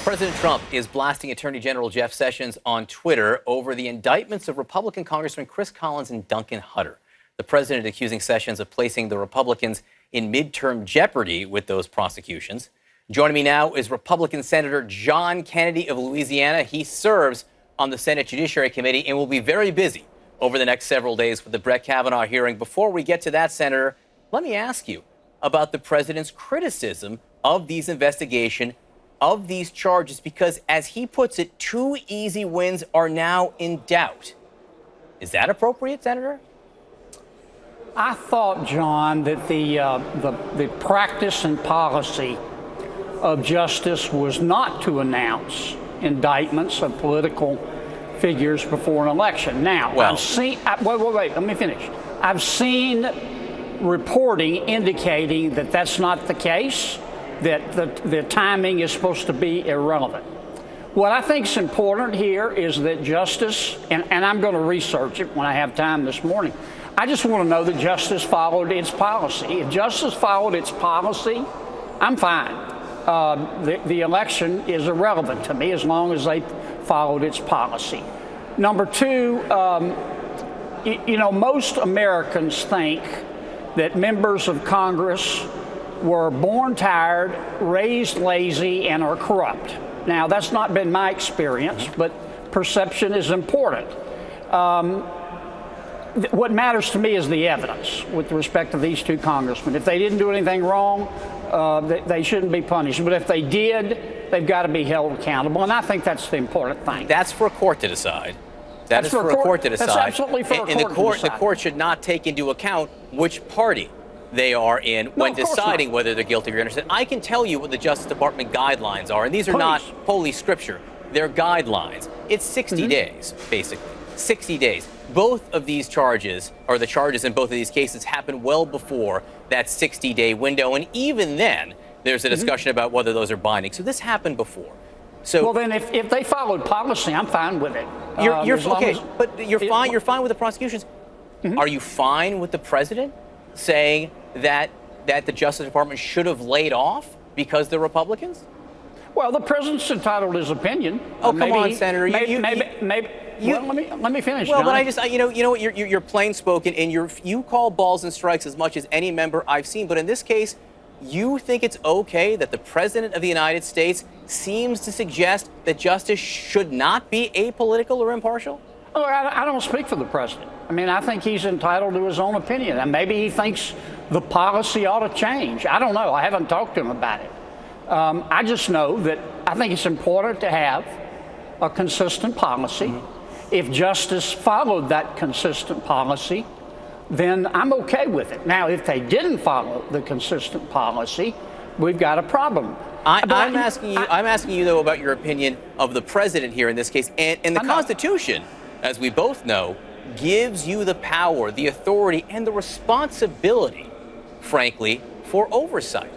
President Trump is blasting Attorney General Jeff Sessions on Twitter over the indictments of Republican Congressman Chris Collins and Duncan Hutter. The president accusing Sessions of placing the Republicans in midterm jeopardy with those prosecutions. Joining me now is Republican Senator John Kennedy of Louisiana. He serves on the Senate Judiciary Committee and will be very busy over the next several days with the Brett Kavanaugh hearing. Before we get to that, Senator, let me ask you about the president's criticism of these investigations, of these charges, because as he puts it, 2 easy wins are now in doubt. Is that appropriate, Senator? I thought, John, that the practice and policy of justice was not to announce indictments of political figures before an election. Now, well, wait, let me finish. I've seen reporting indicating that that's not the case, that the timing is supposed to be irrelevant. What I think is important here is that justice, and I'm going to research it when I have time this morning, I just want to know that justice followed its policy. If justice followed its policy, I'm fine. The election is irrelevant to me as long as they followed its policy. Number two, most Americans think that members of Congress were born tired, raised lazy, and are corrupt. Now, that's not been my experience, but perception is important. What matters to me is the evidence with respect to these 2 congressmen. If they didn't do anything wrong, they shouldn't be punished. But if they did, they've got to be held accountable, and I think that's the important thing. That's for a court to decide. That's for a court to decide. That's absolutely for a court to decide. The court should not take into account which party they are in when deciding whether they're guilty or innocent. I can tell you what the Justice Department guidelines are, and these are not holy scripture. They're guidelines. It's 60 days, basically. 60 days. Both of these charges, or the charges in both of these cases, happen well before that 60-day window, and even then, there's a discussion about whether those are binding. So this happened before. So, well, then, if they followed policy, I'm fine with it. You're fine with the prosecutions. Are you fine with the president saying that the Justice Department should have laid off because they're Republicans? Well, the president's entitled to his opinion. Oh, come on, Senator. Let me finish. Well, John. but I just, you know what? You're plain spoken, and you call balls and strikes as much as any member I've seen. But in this case, you think it's okay that the president of the United States seems to suggest that justice should not be apolitical or impartial? Oh, I don't speak for the president. I mean, I think he's entitled to his own opinion, and maybe he thinks the policy ought to change. I don't know. I haven't talked to him about it. I just know that I think it's important to have a consistent policy. If justice followed that consistent policy, then I'm okay with it. Now, if they didn't follow the consistent policy, we've got a problem. I'm asking you, though, about your opinion of the president here in this case. And the Constitution, as we both know, gives you the power, the authority, and the responsibility, frankly, for oversight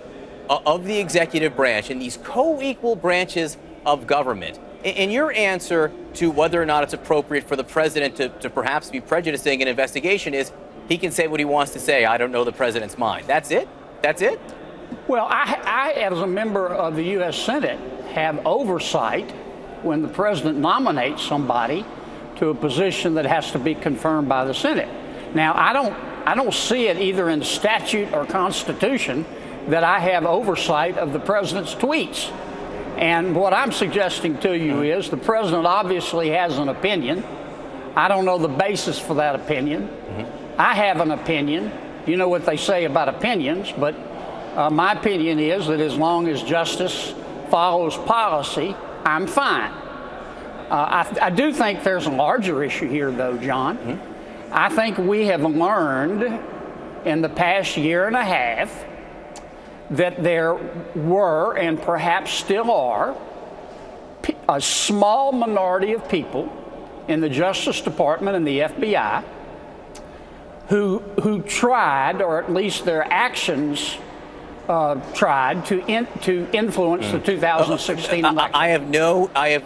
of the executive branch and these co-equal branches of government. And your answer to whether or not it's appropriate for the president to perhaps be prejudicing an investigation is he can say what he wants to say. I don't know the president's mind. That's it? That's it? Well, I as a member of the U.S. Senate, have oversight when the president nominates somebody to a position that has to be confirmed by the Senate. Now, I don't see it either in statute or Constitution that I have oversight of the president's tweets. And what I'm suggesting to you is the president obviously has an opinion. I don't know the basis for that opinion. I have an opinion. You know what they say about opinions, but my opinion is that as long as justice follows policy, I'm fine. I do think there's a larger issue here, though, John. I think we have learned in the past year and a half that there were, and perhaps still are, a small minority of people in the Justice Department and the FBI who tried, or at least their actions tried to influence the 2016 election. I have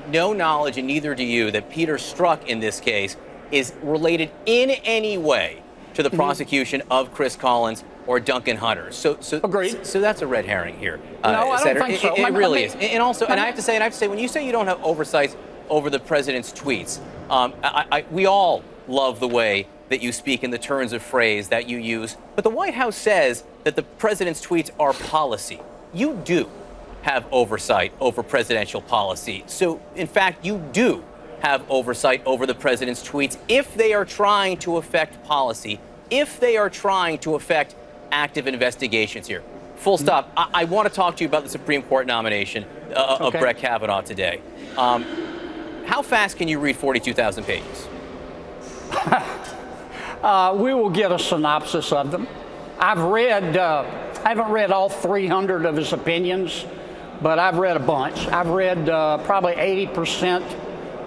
no knowledge, and neither do you, that Peter Strzok in this case is related in any way to the prosecution of Chris Collins or Duncan Hunter. Agreed. So that's a red herring here. No, I don't Senator. think so. It really is. And also, and I have to say, when you say you don't have oversight over the president's tweets, we all love the way that you speak and the turns of phrase that you use. But the White House says that the president's tweets are policy. You do have oversight over presidential policy. So, in fact, you do have oversight over the president's tweets if they are trying to affect policy, if they are trying to affect active investigations here. Full stop. I want to talk to you about the Supreme Court nomination of Brett Kavanaugh today. How fast can you read 42,000 pages? We will get a synopsis of them. I haven't read all 300 of his opinions, but I've read a bunch. I've read probably 80%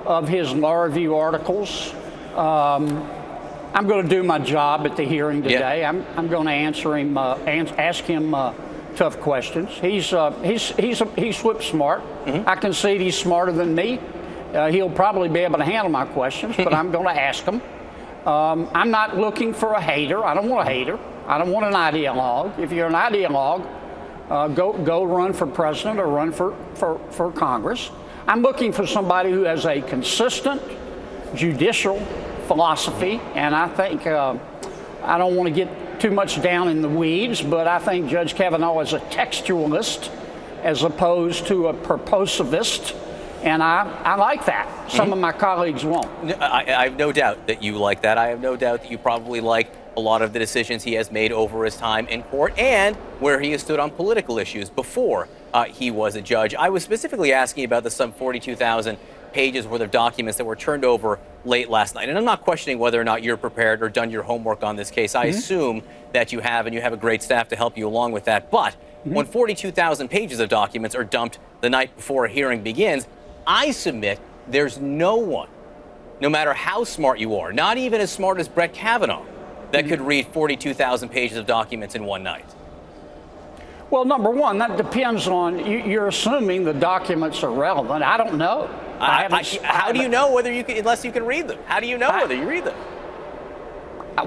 of his law review articles. I'm going to do my job at the hearing today. Yeah. I'm going to answer him, ask him tough questions. He's whip smart. Mm-hmm. I concede he's smarter than me. He'll probably be able to handle my questions, but I'm going to ask him. I'm not looking for a hater. I don't want a hater. I don't want an ideologue. If you're an ideologue, go run for president or run for Congress. I'm looking for somebody who has a consistent judicial philosophy, and I think I don't want to get too much down in the weeds, but I think Judge Kavanaugh is a textualist as opposed to a purposivist, and I like that. Some of my colleagues won't. I have no doubt that you like that. I have no doubt that you probably like a lot of the decisions he has made over his time in court and where he has stood on political issues before he was a judge. I was specifically asking about the some 42,000 pages worth of documents that were turned over late last night. And I'm not questioning whether or not you're prepared or done your homework on this case. I assume that you have, and you have a great staff to help you along with that. But when 42,000 pages of documents are dumped the night before a hearing begins, I submit there's no one, no matter how smart you are, not even as smart as Brett Kavanaugh, that could read 42,000 pages of documents in one night. Well, number one, that depends on, you're assuming the documents are relevant. I don't know. How do you know whether you can, unless you can read them? How do you know whether you read them?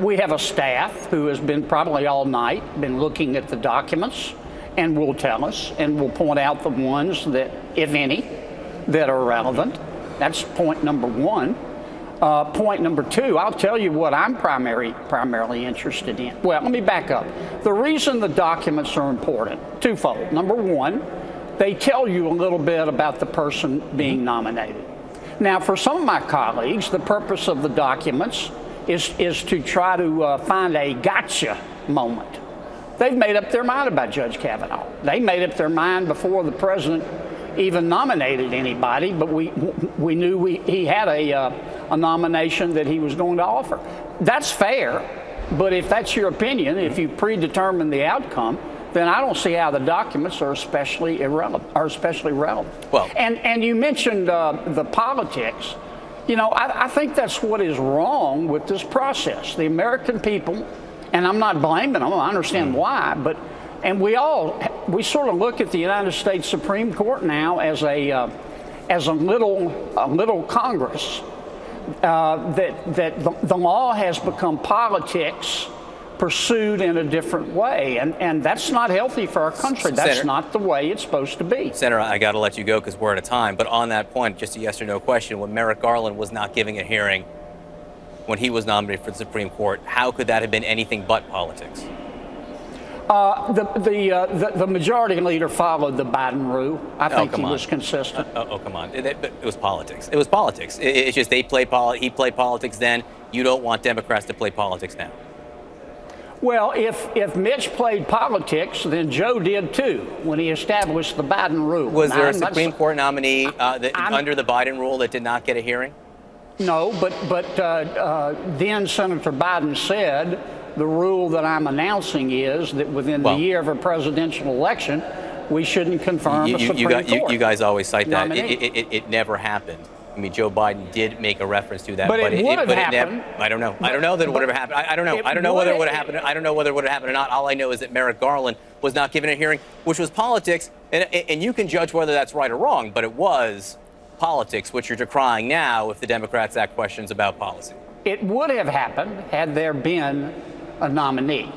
We have a staff who has been probably all night, been looking at the documents, and will tell us, and will point out the ones that, if any, that are relevant. That's point number one. Point number two, I'll tell you what I'm primarily interested in. Well, let me back up. The reason the documents are important, twofold. Number one, they tell you a little bit about the person being nominated. Now, for some of my colleagues, the purpose of the documents is to try to find a gotcha moment. They've made up their mind about Judge Kavanaugh. They made up their mind before the president even nominated anybody, but we knew he had a nomination that he was going to offer. That's fair, but if that's your opinion, if you predetermine the outcome, then I don't see how the documents are especially relevant. Well, and you mentioned the politics. You know, I think that's what is wrong with this process. The American people, and I'm not blaming them, I understand why, but and we sort of look at the United States Supreme Court now as a little Congress. That the law has become politics pursued in a different way, and that's not healthy for our country. That's Senator, not the way it's supposed to be. Senator, I got to let you go because we're out of time. But on that point, just a yes or no question: when Merrick Garland was not giving a hearing when he was nominated for the Supreme Court, how could that have been anything but politics? The majority leader followed the Biden rule. I think he was consistent. Come on. It was politics. It was politics. It's just he played politics then. You don't want Democrats to play politics now. Well, if Mitch played politics, then Joe did too when he established the Biden rule. Was there a Supreme Court nominee under the Biden rule that did not get a hearing? No, but then Senator Biden said, the rule that I'm announcing is that within the year of a presidential election, we shouldn't confirm a Supreme Court. You guys always cite that. It never happened. I mean, Joe Biden did make a reference to that, but it would have happened. I don't know. I don't know that it would have happened. I don't know. I don't know whether it would have happened. I don't know whether it would have happened or not. All I know is that Merrick Garland was not given a hearing, which was politics, and you can judge whether that's right or wrong, but it was politics, which you're decrying now if the Democrats ask questions about policy. It would have happened had there been a nominee.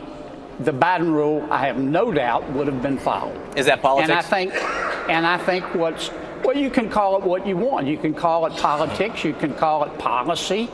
the Biden rule, I have no doubt, would have been followed. Is that politics? And I think well, you can call it what you want. You can call it politics. You can call it policy.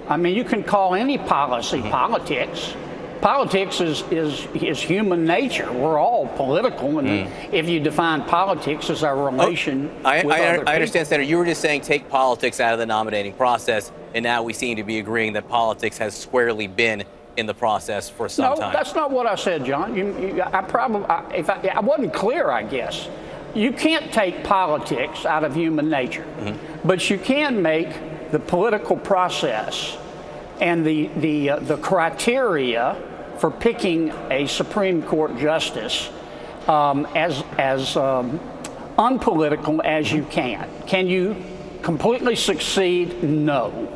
I mean, you can call any policy politics. Politics is human nature. We're all political, and if you define politics as our relation with other people. I understand, Senator. You were just saying take politics out of the nominating process, and now we seem to be agreeing that politics has squarely been in the process for some time. No, that's not what I said, John. I wasn't clear, I guess. You can't take politics out of human nature, but you can make the political process and the criteria for picking a Supreme Court justice as unpolitical as you can. Can you completely succeed? No.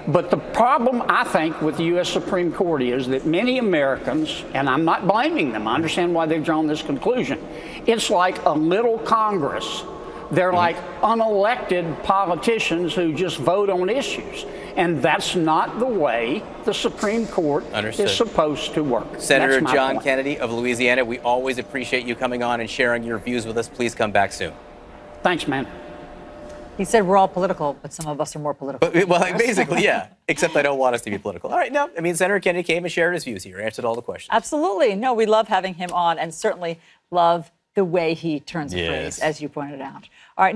But the problem, I think, with the U.S. Supreme Court is that many Americans, and I'm not blaming them, I understand why they've drawn this conclusion, it's like a little Congress. They're like unelected politicians who just vote on issues. And that's not the way the Supreme Court is supposed to work. Senator John Kennedy of Louisiana, we always appreciate you coming on and sharing your views with us. Please come back soon. Thanks, man. He said we're all political, but some of us are more political. Well, basically, yeah, except I don't want us to be political. All right, no, I mean, Senator Kennedy came and shared his views here, answered all the questions. Absolutely. No, we love having him on and certainly love the way he turns a phrase, as you pointed out. All right.